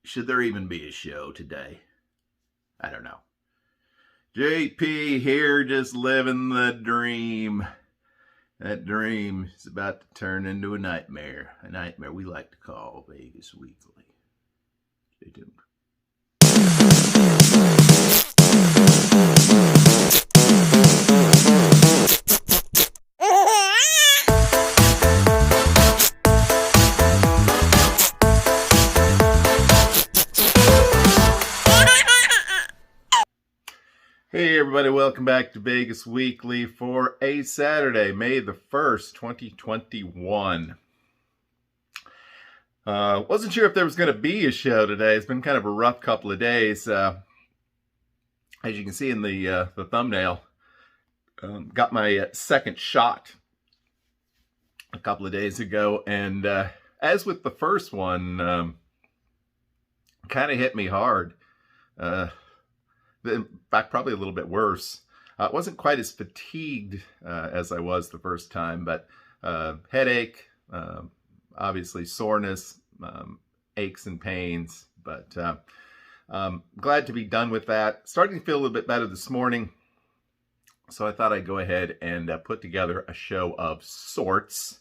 Should there even be a show today? I don't know. JP here, just living the dream. That dream is about to turn into a nightmare we like to call Vegas Weekly. Stay tuned. Hey everybody, welcome back to Vegas Weekly for a Saturday, May the 1st, 2021. Wasn't sure if there was going to be a show today. It's been kind of a rough couple of days. As you can see in the thumbnail, got my second shot a couple of days ago, and as with the first one, kind of hit me hard. In fact, probably a little bit worse. I wasn't quite as fatigued as I was the first time, but headache, obviously soreness, aches and pains, but glad to be done with that. Starting to feel a little bit better this morning, so I thought I'd go ahead and put together a show of sorts.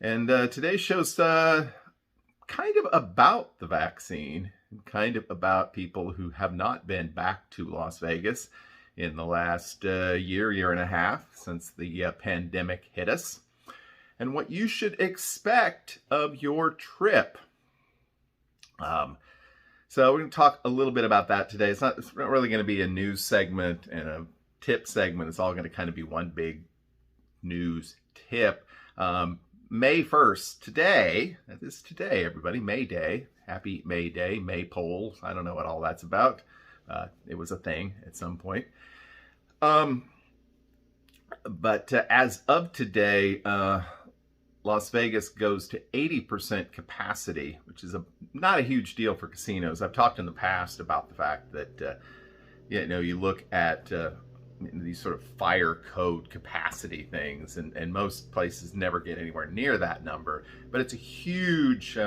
And today's show's kind of about the vaccine, kind of about people who have not been back to Las Vegas in the last year and a half since the pandemic hit us, and what you should expect of your trip. So we're going to talk a little bit about that today. It's not really going to be a news segment and a tip segment. It's all going to kind of be one big news tip. May 1st, today, this is today, everybody, May Day. Happy May Day, Maypoles. I don't know what all that's about. It was a thing at some point. But as of today, Las Vegas goes to 80% capacity, which is not a huge deal for casinos. I've talked in the past about the fact that, you look at these sort of fire code capacity things, and most places never get anywhere near that number, but it's a huge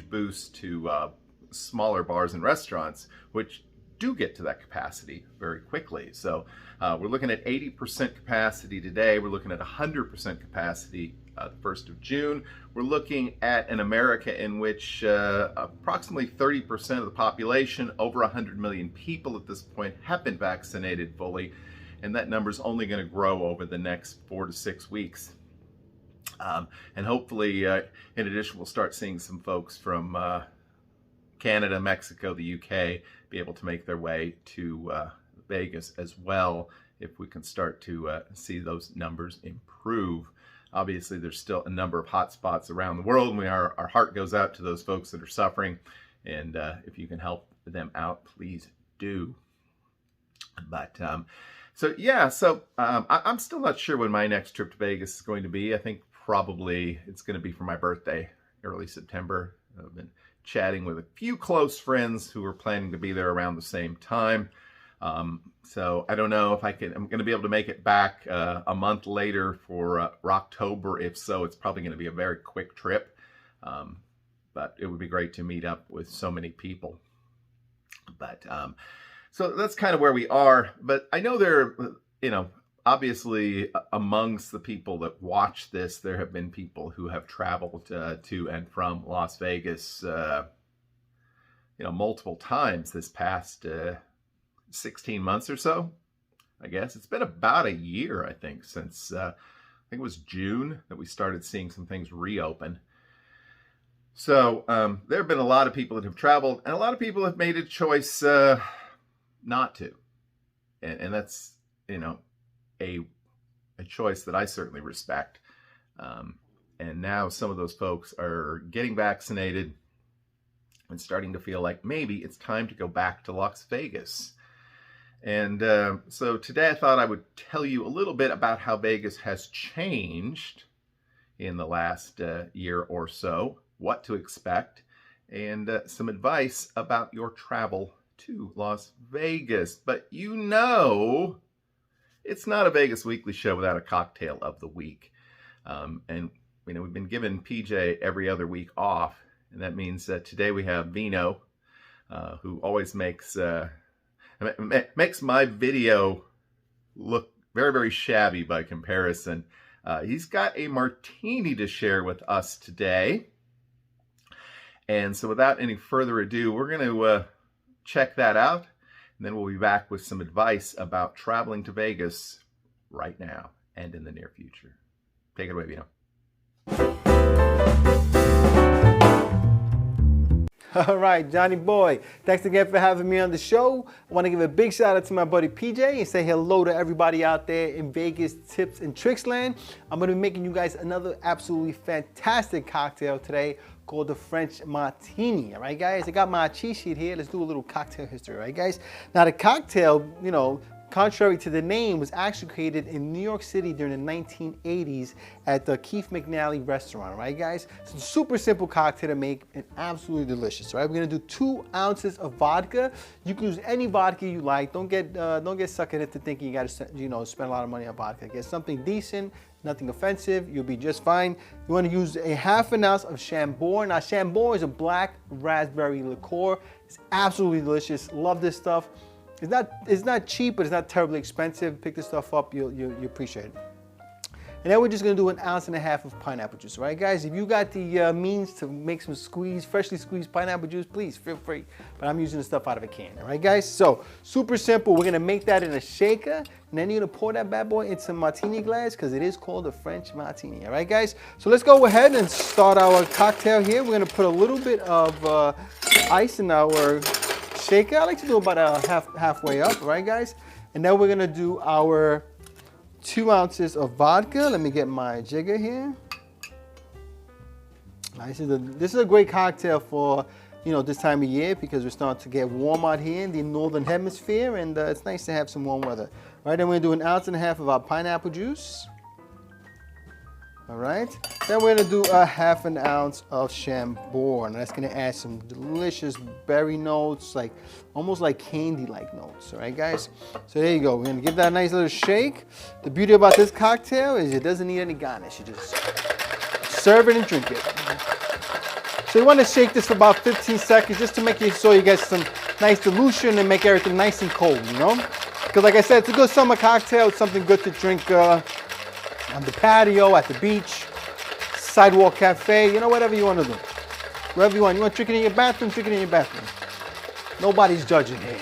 boost to smaller bars and restaurants, which do get to that capacity very quickly. So we're looking at 80% capacity today. We're looking at 100% capacity the 1st of June. We're looking at an America in which approximately 30% of the population, over 100 million people at this point, have been vaccinated fully. And that number is only going to grow over the next 4 to 6 weeks. And hopefully, in addition, we'll start seeing some folks from Canada, Mexico, the UK, be able to make their way to Vegas as well, if we can start to see those numbers improve. Obviously, there's still a number of hot spots around the world, and our heart goes out to those folks that are suffering. And if you can help them out, please do. But I'm still not sure when my next trip to Vegas is going to be. I think probably it's going to be for my birthday, early September. I've been chatting with a few close friends who are planning to be there around the same time. So I don't know if I'm going to be able to make it back a month later for October. If so, it's probably going to be a very quick trip. But it would be great to meet up with so many people. But so that's kind of where we are. But I know there, obviously amongst the people that watch this, there have been people who have traveled to and from Las Vegas, multiple times this past 16 months or so. I guess it's been about a year, I think, since I think it was June that we started seeing some things reopen. So there have been a lot of people that have traveled, and a lot of people have made a choice not to, and that's a choice that I certainly respect. And now some of those folks are getting vaccinated and starting to feel like maybe it's time to go back to Las Vegas. And so today I thought I would tell you a little bit about how Vegas has changed in the last year or so, what to expect, and some advice about your travel to Las Vegas. But it's not a Vegas Weekly show without a cocktail of the week. And we've been giving PJ every other week off, and that means that today we have Vino, who always makes my video look very, very shabby by comparison. He's got a martini to share with us today. And so without any further ado, we're going to check that out. And then we'll be back with some advice about traveling to Vegas right now and in the near future. Take it away, Vino. All right, Johnny boy, thanks again for having me on the show. I want to give a big shout out to my buddy PJ and say hello to everybody out there in Vegas tips and tricks land. I'm going to be making you guys another absolutely fantastic cocktail today called the French Martini. All right, guys, I got my cheat sheet here. Let's do a little cocktail history, all right, guys? Now, the cocktail, you know, contrary to the name, was actually created in New York City during the 1980s at the Keith McNally restaurant, right, guys? It's a super simple cocktail to make and absolutely delicious, right? We're gonna do 2 ounces of vodka. You can use any vodka you like. Don't get suckered into thinking you gotta, spend a lot of money on vodka. Get something decent, nothing offensive, you'll be just fine. You wanna use a ½ ounce of Chambord. Now, Chambord is a black raspberry liqueur. It's absolutely delicious. Love this stuff. It's not cheap, but it's not terribly expensive. Pick this stuff up, you appreciate it. And then we're just gonna do 1.5 ounces of pineapple juice, right, guys? If you got the means to make some freshly squeezed pineapple juice, please feel free. But I'm using the stuff out of a can, all right, guys? So super simple. We're gonna make that in a shaker, and then you're gonna pour that bad boy into a martini glass because it is called a French martini, all right, guys? So let's go ahead and start our cocktail here. We're gonna put a little bit of ice in our shaker. I like to do about halfway up, right, guys? And then we're gonna do our 2 ounces of vodka. Let me get my jigger here. This is a great cocktail for, you know, this time of year because we're starting to get warm out here in the northern hemisphere, and it's nice to have some warm weather. All right, then we're gonna do 1.5 ounces of our pineapple juice. All right, then we're gonna do 1/2 ounce of Chambord, and that's gonna add some delicious berry notes, like almost like candy-like notes. All right, guys. So there you go. We're gonna give that a nice little shake. The beauty about this cocktail is it doesn't need any garnish. You just serve it and drink it. So you want to shake this for about 15 seconds just to make sure you get some nice dilution and make everything nice and cold. You know, because like I said, it's a good summer cocktail. It's something good to drink on the patio, at the beach, sidewalk cafe, you know, whatever you want to do. Wherever you want. You want to drink it in your bathroom, drink it in your bathroom. Nobody's judging here.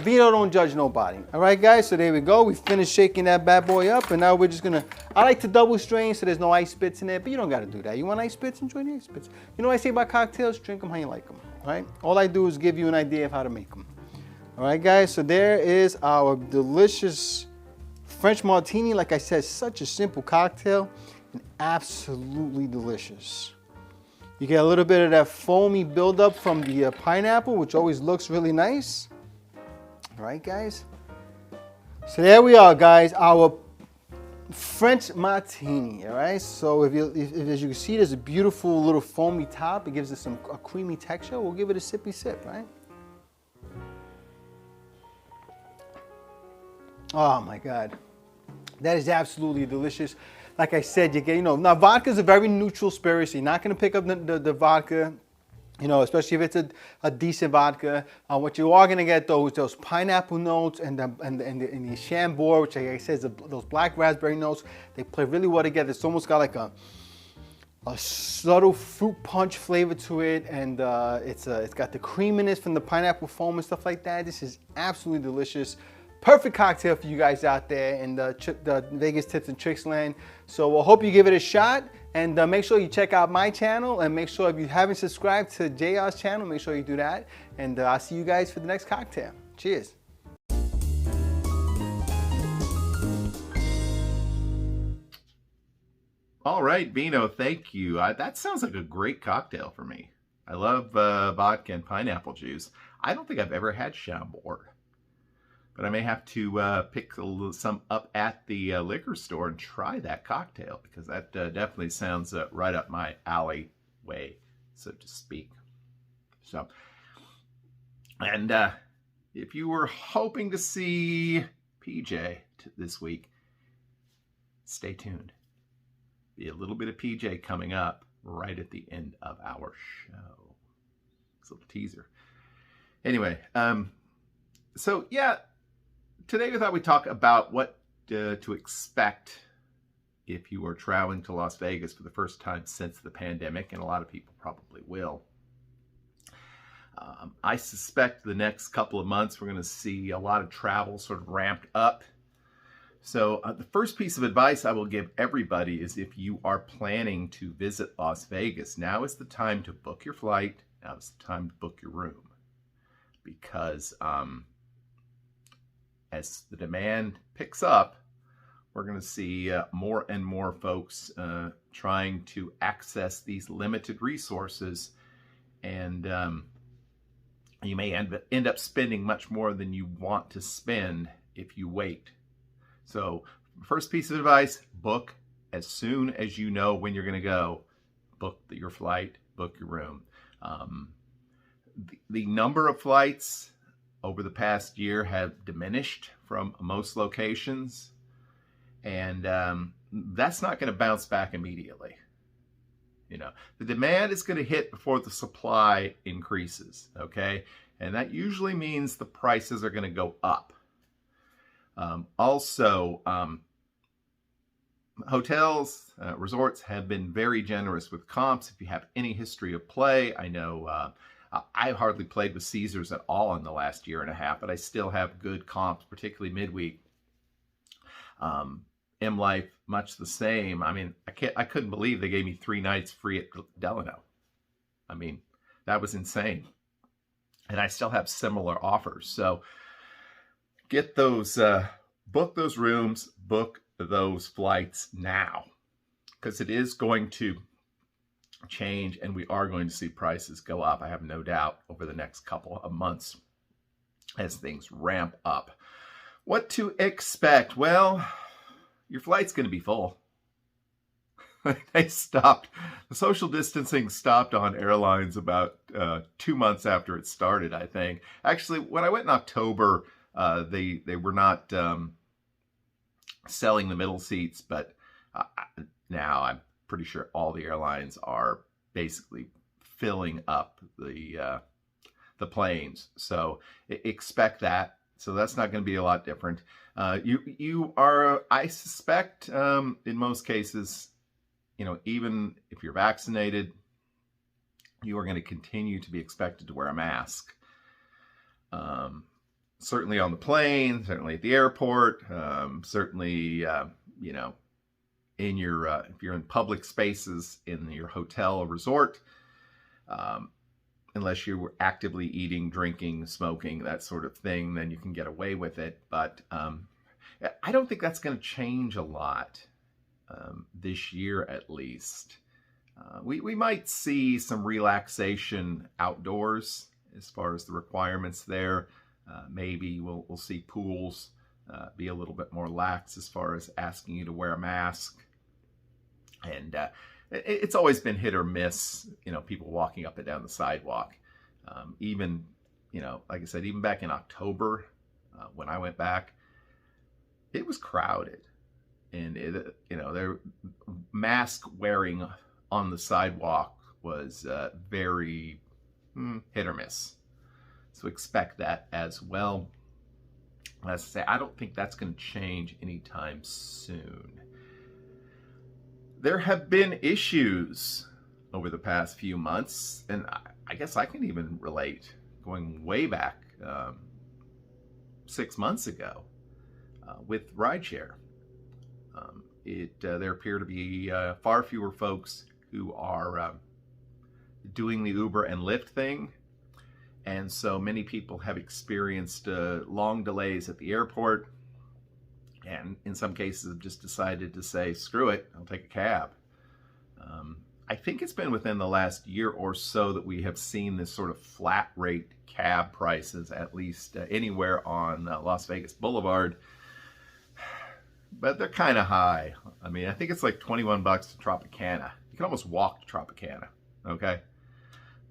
Vino don't judge nobody. All right, guys, so there we go. We finished shaking that bad boy up, and now we're just gonna, I like to double strain so there's no ice spits in it, but you don't gotta do that. You want ice spits? Enjoy the ice spits. You know what I say about cocktails? Drink them how you like them, all right? All I do is give you an idea of how to make them. All right, guys, so there is our delicious French Martini. Like I said, such a simple cocktail and absolutely delicious. You get a little bit of that foamy buildup from the pineapple, which always looks really nice. All right, guys. So there we are, guys, our French Martini. All right. So if as you can see, there's a beautiful little foamy top. It gives us a creamy texture. We'll give it a sippy sip, right? Oh my God. That is absolutely delicious. Like I said, you get, you know, now vodka is a very neutral spirit, so you're not going to pick up the vodka, you know, especially if it's a decent vodka. What you are going to get, though, is those pineapple notes and the Chambord, which, like I said, is those black raspberry notes. They play really well together. It's almost got like a subtle fruit punch flavor to it, and it's got the creaminess from the pineapple foam and stuff like that. This is absolutely delicious. Perfect cocktail for you guys out there in the Vegas tips and tricks land. So I hope you give it a shot, and make sure you check out my channel, and make sure if you haven't subscribed to JR's channel, make sure you do that. And I'll see you guys for the next cocktail. Cheers. All right, Vino, thank you. That sounds like a great cocktail for me. I love vodka and pineapple juice. I don't think I've ever had Chambord, but I may have to pick some up at the liquor store and try that cocktail, because that definitely sounds right up my alleyway, so to speak. So, and if you were hoping to see PJ this week, stay tuned. Be a little bit of PJ coming up right at the end of our show. It's a little teaser. Anyway, so yeah, today we thought we'd talk about what to expect if you are traveling to Las Vegas for the first time since the pandemic, and a lot of people probably will. I suspect the next couple of months we're going to see a lot of travel sort of ramped up. So the first piece of advice I will give everybody is if you are planning to visit Las Vegas, now is the time to book your flight. Now is the time to book your room. Because as the demand picks up, we're going to see more and more folks trying to access these limited resources, and you may end up spending much more than you want to spend if you wait. So first piece of advice, book as soon as you know when you're going to go. Book your flight, book your room. The number of flights over the past year have diminished from most locations, and that's not going to bounce back immediately. You know, the demand is going to hit before the supply increases, okay? And that usually means the prices are going to go up. Also, hotels, resorts have been very generous with comps. If you have any history of play, I know I hardly played with Caesars at all in the last year and a half, but I still have good comps, particularly midweek. M Life, much the same. I mean, I couldn't believe they gave me 3 nights free at Delano. I mean, that was insane. And I still have similar offers. So get those, book those rooms, book those flights now, because it is going to change, and we are going to see prices go up, I have no doubt, over the next couple of months as things ramp up. What to expect? Well, your flight's going to be full. They stopped. The social distancing stopped on airlines about 2 months after it started, I think. Actually, when I went in October, they were not selling the middle seats, but now I'm pretty sure all the airlines are basically filling up the planes. So expect that. So that's not going to be a lot different. You are, I suspect, in most cases, you know, even if you're vaccinated, you are going to continue to be expected to wear a mask. Certainly on the plane, certainly at the airport, certainly, you know, in your, if you're in public spaces in your hotel or resort, unless you were actively eating, drinking, smoking, that sort of thing, then you can get away with it. But I don't think that's going to change a lot this year, at least. We might see some relaxation outdoors as far as the requirements there. Maybe we'll see pools be a little bit more lax as far as asking you to wear a mask. And it's always been hit or miss, you know, people walking up and down the sidewalk. Even, you know, like I said, even back in October, when I went back, it was crowded. And, you know, their mask wearing on the sidewalk was very hit or miss. So expect that as well. As I say, I don't think that's going to change anytime soon. There have been issues over the past few months, and I guess I can even relate going way back 6 months ago with rideshare. There appear to be far fewer folks who are doing the Uber and Lyft thing, and so many people have experienced long delays at the airport, and in some cases have just decided to say, screw it, I'll take a cab. I think it's been within the last year or so that we have seen this sort of flat rate cab prices, at least anywhere on Las Vegas Boulevard. But they're kind of high. I mean, I think it's like $21 to Tropicana. You can almost walk to Tropicana, okay?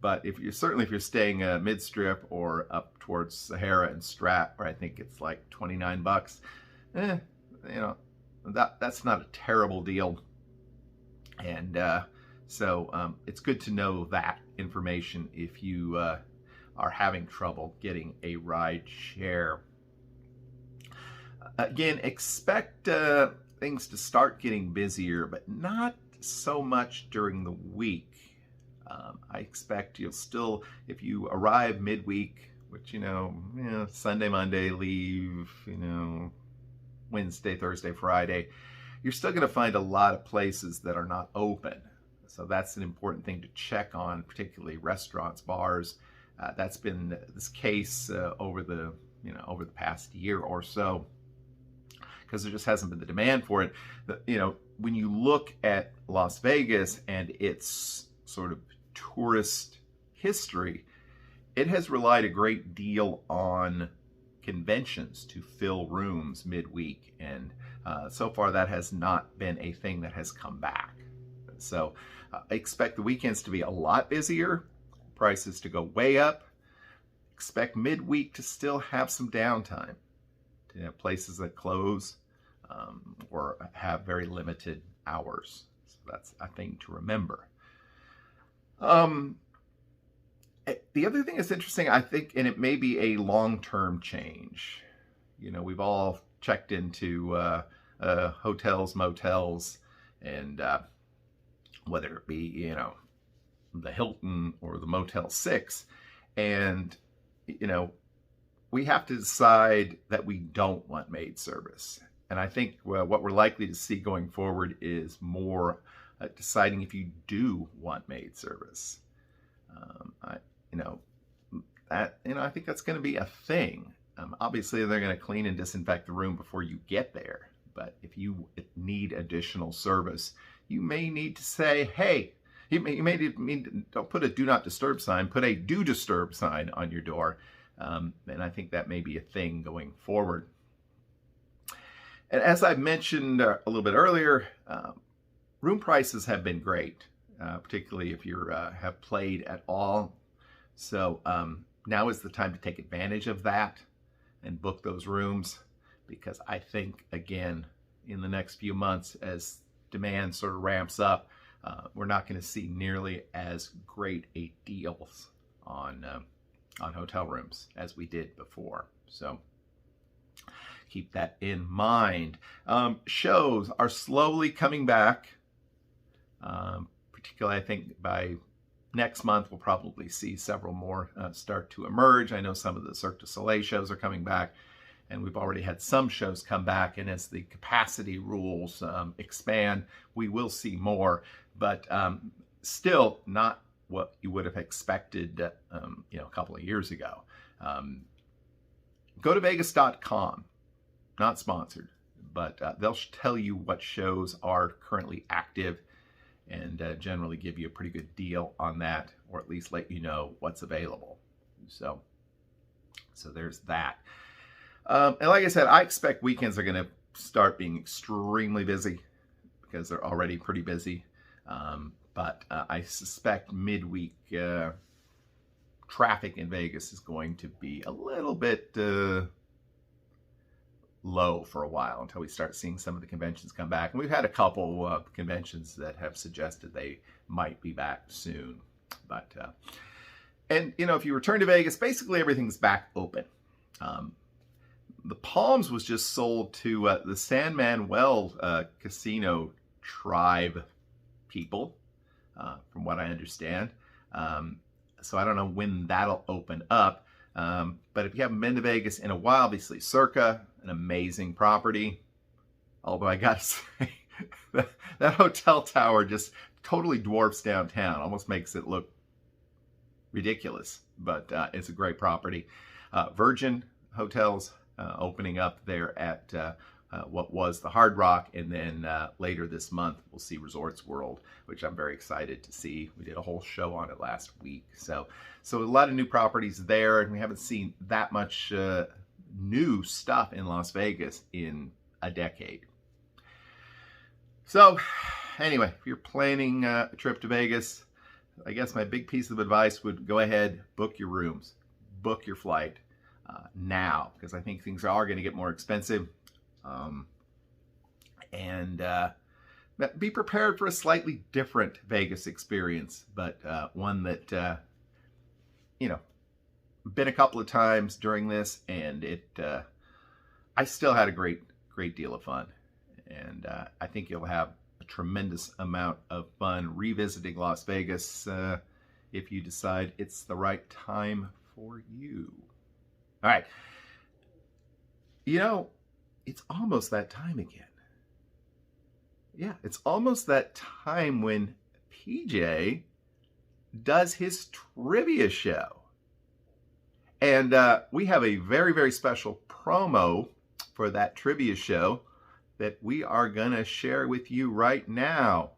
But if you're staying mid-strip or up towards Sahara and Strat, where I think it's like $29, you know, that's not a terrible deal. And so it's good to know that information if you are having trouble getting a ride share. Again, expect things to start getting busier, but not so much during the week. I expect you'll still, if you arrive midweek, which, Sunday, Monday, leave, Wednesday, Thursday, Friday, you're still going to find a lot of places that are not open. So that's an important thing to check on, particularly restaurants, bars. That's been this case over the past year or so, because there just hasn't been the demand for it. When you look at Las Vegas and its sort of tourist history, it has relied a great deal on conventions to fill rooms midweek, and so far that has not been a thing that has come back. So I expect the weekends to be a lot busier, prices to go way up. Expect midweek to still have some downtime, to have places that close or have very limited hours. So that's a thing to remember. The other thing that's interesting, I think, and it may be a long-term change. We've all checked into hotels, motels, and whether it be, the Hilton or the Motel 6, and, we have to decide that we don't want maid service. And I think what we're likely to see going forward is more deciding if you do want maid service. I think that's going to be a thing. Obviously, they're going to clean and disinfect the room before you get there. But if you need additional service, you may need to say, hey, you may need, don't put a do not disturb sign, put a do disturb sign on your door. And I think that may be a thing going forward. And as I mentioned a little bit earlier, room prices have been great, particularly if you have played at all. So now is the time to take advantage of that and book those rooms, because I think, again, in the next few months, as demand sort of ramps up, we're not going to see nearly as great a deals on hotel rooms as we did before. So keep that in mind. Shows are slowly coming back. Particularly, I think by next month, we'll probably see several more start to emerge. I know some of the Cirque du Soleil shows are coming back, and we've already had some shows come back. And as the capacity rules expand, we will see more, but still not what you would have expected, a couple of years ago. Go to Vegas.com, not sponsored, but they'll tell you what shows are currently active, and generally give you a pretty good deal on that, or at least let you know what's available. So there's that. And like I said, I expect weekends are going to start being extremely busy, because they're already pretty busy. But I suspect midweek traffic in Vegas is going to be a little bit low for a while, until we start seeing some of the conventions come back. And we've had a couple conventions that have suggested they might be back soon. But and if you return to Vegas, basically everything's back open. The Palms was just sold to the San Manuel Casino tribe people, from what I understand. So I don't know when that'll open up. But if you haven't been to Vegas in a while, obviously Circa, an amazing property. Although I gotta say, that hotel tower just totally dwarfs downtown, almost makes it look ridiculous. But it's a great property. Virgin Hotels opening up there at what was the Hard Rock, and then later this month we'll see Resorts World, which I'm very excited to see. We did a whole show on it last week, so a lot of new properties there, and we haven't seen that much new stuff in Las Vegas in a decade. So anyway, if you're planning a trip to Vegas, I guess my big piece of advice would go ahead, book your rooms, book your flight now, because I think things are going to get more expensive. And be prepared for a slightly different Vegas experience, but one that, been a couple of times during this, and I still had a great deal of fun. And I think you'll have a tremendous amount of fun revisiting Las Vegas if you decide it's the right time for you. All right. You know, it's almost that time again. Yeah, it's almost that time when PJ does his trivia show. And we have a very, very special promo for that trivia show that we are going to share with you right now.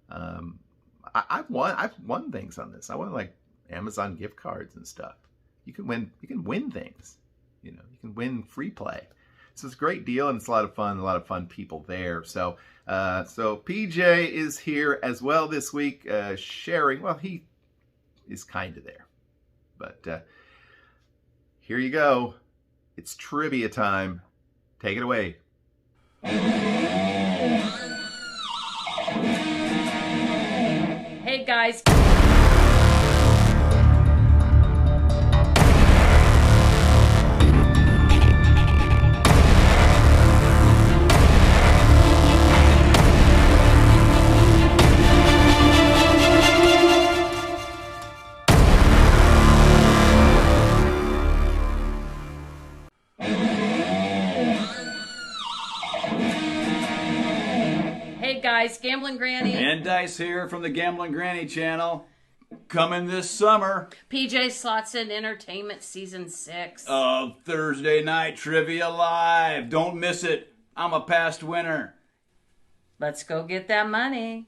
I've won things on this. I won like Amazon gift cards and stuff. You can win things. You know, you can win free play. So it's a great deal, and it's a lot of fun people there. So PJ is here as well this week, sharing. Well, he is kind of there, but here you go. It's trivia time. Take it away. Hey guys. Hey guys, Gambling Granny and Dice here from the Gambling Granny channel. Coming this summer, PJ Slots and Entertainment Season 6 of Thursday Night Trivia Live. Don't miss it. I'm a past winner. Let's go get that money.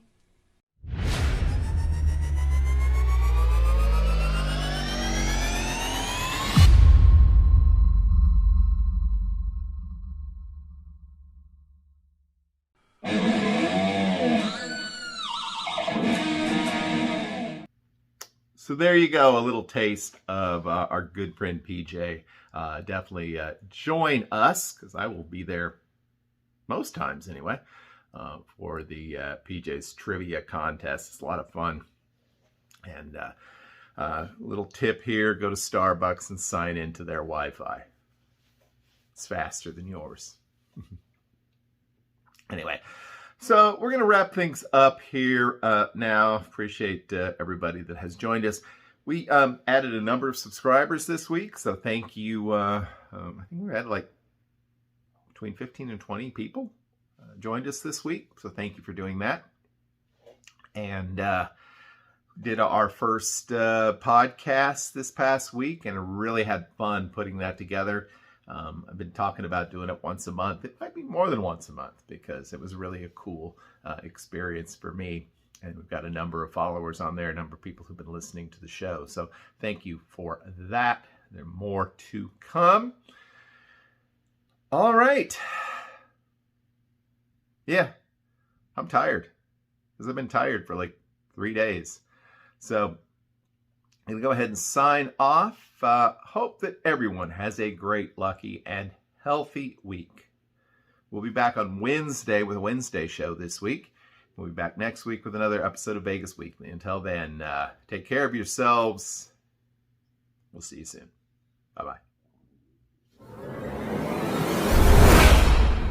So there you go, a little taste of our good friend PJ. Definitely join us, because I will be there most times anyway, for the PJ's Trivia Contest. It's a lot of fun. And little tip here, go to Starbucks and sign into their Wi-Fi. It's faster than yours. Anyway. So we're going to wrap things up here now. Appreciate everybody that has joined us. We added a number of subscribers this week, so thank you. I think we had like between 15 and 20 people joined us this week, so thank you for doing that. And did our first podcast this past week, and really had fun putting that together. I've been talking about doing it once a month. It might be more than once a month, because it was really a cool experience for me. And we've got a number of followers on there, a number of people who've been listening to the show. So thank you for that. There's more to come. All right. Yeah, I'm tired, because I've been tired for like 3 days. So I'm going to go ahead and sign off. Hope that everyone has a great, lucky, and healthy week. We'll be back on Wednesday with a Wednesday show this week. We'll be back next week with another episode of Vegas Weekly. Until then, take care of yourselves. We'll see you soon. Bye-bye.